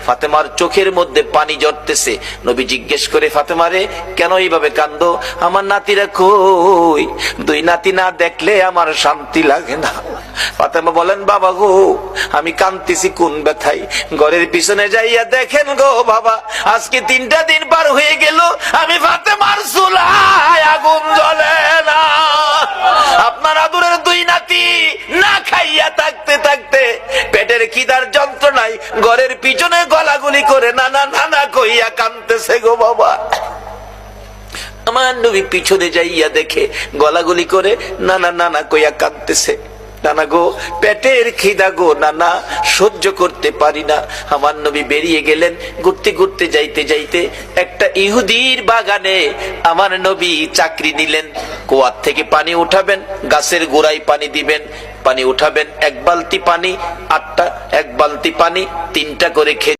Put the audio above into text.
ফাতেমার চোখের মধ্যে পানি ঝরতেছে। নবী জিজ্ঞেস করে, ফাতেমা রে, কেন এইভাবে কান্দো? আমার নাতিরা কই? দুই নাতি না দেখলে আমার শান্তি লাগে না। ফাতেমা বলেন, বাবা গো, আমি কান্দিছি কোন ব্যথায়? ঘরের পিছনে যাইয়া দেখেন গো বাবা, আজকে 3টা দিন পার হয়ে গেল, আমি ফাতেমার চুলায় আগুন জ্বলে না। আপনার আদরের দুই নাতি না খাইয়া থাকতে থাকতে পেটের খিদার যন্ত্রণায় ঘরের পিছনে গলাগুলি করে নানা নানা কইয়া কাঁদতেছে গো বাবা। আমার নবী পিছনে যাইয়া দেখে গলাগুলি করে নানা নানা কইয়া কাঁদতেছে। নানা গো, পেটের খিদা গো নানা, সহ্য করতে পারি না। আমার নবী বেরিয়ে গেলেন। ঘুরতে ঘুরতে যাইতে যাইতে একটা ইহুদির বাগানে আমার নবী চাকরি নিলেন। কুয়ার থেকে পানি উঠাবেন, গাছের গোড়ায় পানি দিবেন, পানি উঠাবেন, 1 বালতি পানি 8টা, 1 বালতি পানি 3টা করে খেয়ে